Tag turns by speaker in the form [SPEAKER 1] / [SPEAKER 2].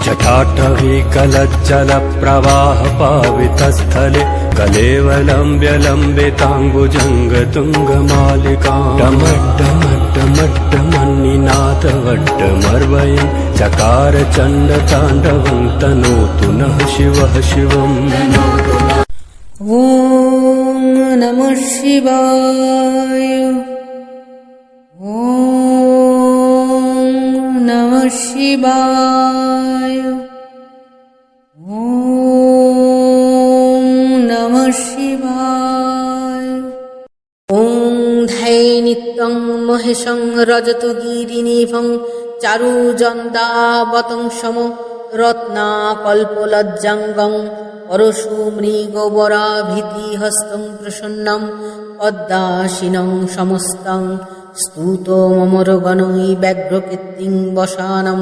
[SPEAKER 1] जटाटवीकलज्जलप्रवाहपावितस्थले कलेवलम्ब्य लम्बिताङ्गुजङ्गतुङ्गमालिकां डमड्डमड्डमड्डमन्निनाथवड्डमर्वयं चकार चण्डताण्डवं तनोतु नः शिवः शिवम्।
[SPEAKER 2] ॐ नमः शिवाय। ॐ नमः शिवाय। ॐ नमः शिवाय। ॐ धैनित्यं महेशं रजतु गिरिनिभं चारुजन्दावतं शमो रत्नाकल्पलज्जाङ्गं परशुमृगवराभीतिहस्तं प्रसन्नं पद्मासीनं समस्तं स्तुतो ममरगणै व्याघ्रकीर्तिं वसानं